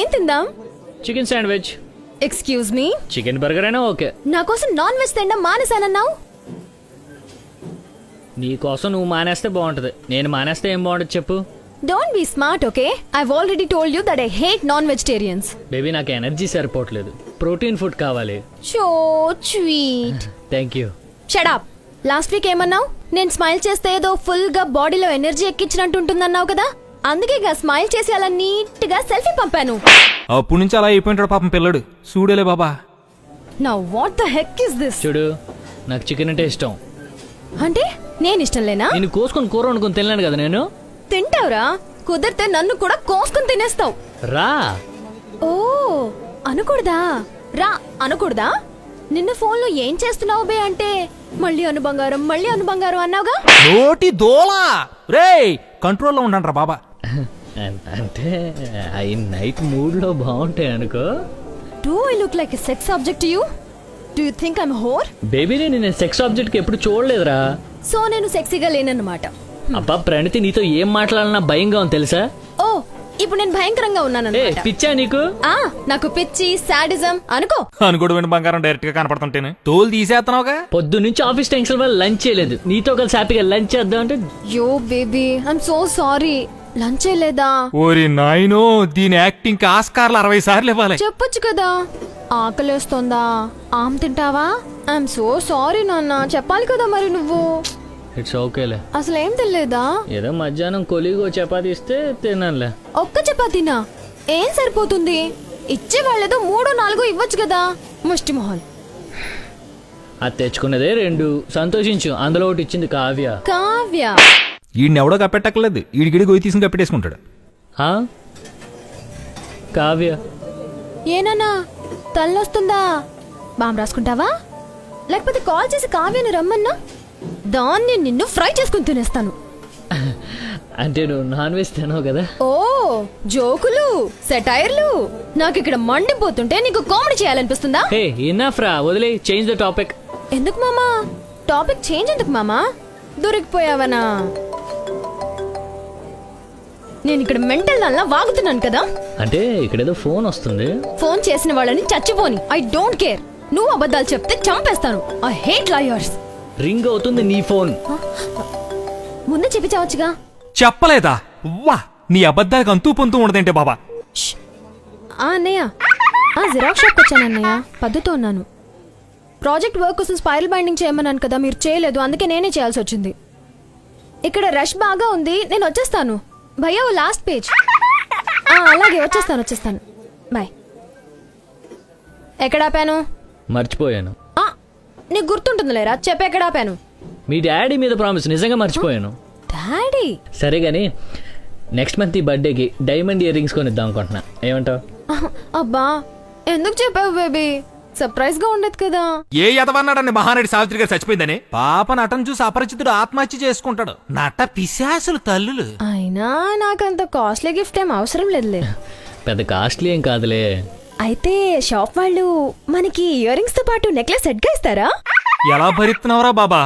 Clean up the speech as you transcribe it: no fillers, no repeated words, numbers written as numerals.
ఏం తిందాం? Chicken sandwich. Excuse me, chicken burger అయినా ఓకే. నా కోసం నాన్ వెజ్ తినడం మానేసానన్నావు. నీ కోసం నువ్వు మానేస్తే బాగుంటది, నేను మానేస్తే ఏం బాగుంటది చెప్పు. Don't be smart, okay? I've already told you that I hate non vegetarians. Baby నాకు ఎనర్జీ సరిపోవట్లేదు, ప్రోటీన్ ఫుడ్ కావాలి. So sweet. Thank you. Shut up. Last week ఏమన్నావు? నేను స్మైల్ చేస్తే ఏదో ఫుల్ గా బాడీలో ఎనర్జీ ఎక్కించినట్టు ఉంటుందన్నావు కదా, అందుకే స్మైల్ చేసి అలా నీట్ గా సెల్ఫీ పంపాను. అప్పుడు నుంచి అలా అయిపోయింటాడు పాపం పిల్లడు. చూడలే బాబా. Now what the heck is this? చూడు, నాకు చికెన్ అంటే ఇష్టం. అంటే నేను ఇష్టం లేనా? నేను కోసుకొని కూర వండుకొని తినలేను కదా నేను. తింటావురా, కుదిరితే నన్ను కూడా కోసుకొని తినేస్తావు. రా. ఓ అనకూడదా? రా అనకూడదా? నిన్న ఫోన్ లో ఏం చేస్తున్నావు బే అంటే మళ్ళీ అను బంగారం అన్నావుగా. నోటి దోలా రే, కంట్రోల్లో ఉండండి రా బాబా. అంటే ఈ నైట్ మూడ్ లో బాగుంటాయి అనుకో. Do I look like a sex object to you? Do you think I am whore? బేబీని నేను సెక్స్ ఆబ్జెక్ట్ కి ఎప్పుడు చూడలేదురా. సో నేను సెక్సీగా లేనన్నమాట. అబ్బా ప్రణితి, నీతో ఏం మాట్లాడాలన్నా భయంగా ఉంది తెలుసా? ఓ ఇప్పుడు నేను భయంకరంగా ఉన్నానన్నమాట. పిచ్చా నీకు? నాకు పిచ్చి సాడిజం అనుకో. అనుకోడు బంగారం డైరెక్ట్ గా కనపడుతుంటేనే తోలు తీసేస్తున్నావుగా. పొద్దు నుంచి ఆఫీస్ టెన్షన్ వల్ల లంచ్ చేయలేదు, నీతో కలిసి హ్యాపీగా లంచ్ చేద్దాం అంటే. Yo baby I'm so sorry. Lunch చేయలేదా? ఓరి నాయనో, దీని యాక్టింగ్ కి ఆస్కార్లు 60 సార్లు ఇవ్వాలి. చెప్పొచ్చు కదా. ఆకలేస్తోందా, ఆమ్ తింటావా? ఐఎమ్ సో సారీ నాన్న, చెప్పాలి కదా మరి నువ్వు. ఇట్స్ ఓకేలే. అసలు ఏం తినలేదా? ఏదో మధ్యాహ్నం కొలిగో చపాతీ ఇస్తే తిన్నానులే. ఒక్క చపాతీనా? ఏం సరిపోతుంది? ఇచ్చే వాళ్ళేదో 3-4 ఇవ్వచ్చు కదా. ముష్టి మొహల్. అది తెచ్చుకున్నదే 2, సంతోషించు. అందులో ఒకటి ఇచ్చింది కావ్య. కావ్య ఈయన ఎవడో కప్పెట్టక్కర్లేదు, ఈడిగిడి గొయ్యి తీసుకుని కప్పెట్టేసుకుంటాడు. కావ్య ఏనన్నా తల్లొస్తుందా? బామ్ రాసుకుంటావా? లేకపోతే కాల్ చేసి కావ్యను రమ్మన్నా, దాన్ని నిన్ను ఫ్రై చేసుకుని తినేస్తాను. అంటే నువ్వు నాన్ వెజ్ తినవు కదా. ఓ జోకులు, సెటైర్లు. నాకు ఇక్కడ మండిపోతుంటే నీకు కామెడీ చేయాలనిపిస్తుందా? హే ఇనఫ్ రా, వదిలే. Change the topic. ఎందుకు మామా? టాపిక్ చేంజ్ ఎందుకు మామా? దొరికిపోయావనా? నేను ఇక్కడ మెంటల్ దానిలా వాగుతున్నాను కదా. అంటే ఇక్కడేదో ఫోన్ వస్తుంది. ఫోన్ చేసిన వాళ్ళని చచ్చిపోని. I don't care. నువ్వు అబద్ధాలు చెప్తే చంపేస్తాను. I hate liars. రింగ్ అవుతుంది నీ ఫోన్. ముందు చెప్పించవచ్చుగా. చెప్పలేదా? వా, నీ అబద్ధాలకు అంతూ పొంతూ ఉండదేంటే బాబా. అన్నయ్య, జిరాక్స్ షాప్కి వచ్చాను అన్నయ్య. పద్ధతితో ఉన్నాను. ప్రాజెక్ట్ వర్క్ కోసం స్పైరల్ బైండింగ్ చేయమన్నాను కదా, మీరు చేయలేదు, అందుకే నేనే చేయాల్సి వచ్చింది. ఇక్కడ రష్ బాగా ఉంది, నేను వచ్చేస్తాను. భయ్యా ఓ లాస్ట్ పేజ్. అలాగే వచ్చేస్తాను. బాయ్. ఎక్కడ ఆపాను? మర్చిపోయాను. నీకు గుర్తుంటుంది లేరా, చెప్పు ఎక్కడ ఆపాను. మీ డాడీ మీద ప్రామిస్ నిజంగా మర్చిపోయాను. డాడీ? సరే గానీ నెక్స్ట్ మంత్ ఈ బర్త్డేకి డైమండ్ ఇయర్ రింగ్స్ కొనిద్దాం అనుకుంటున్నా, ఏమంటావు? అబ్బా ఎందుకు చెప్పావు బేబీ? సర్ప్రైజ్ గా ఉండదు కదా. ఏ ఎదవన్నాడని మహానటి సావిత్రి గారు చచ్చిపోయిందని. పాప నటన చూసి అపరిచితుడు ఆత్మహత్య చేసుకుంటాడు. నట పిశాసులు తల్లులు. అయినా నాకంత కాస్ట్లీ గిఫ్ట్ ఏం అవసరం లేదులే. పెద్ద కాస్ట్లీ ఏం కాదులే. అయితే షాప్ వాళ్ళు మనకి ఇయర్ రింగ్స్ తో పాటు నెక్లెస్ సెట్ గా ఇస్తారా? ఎలా భరిస్తున్నావురా బాబా?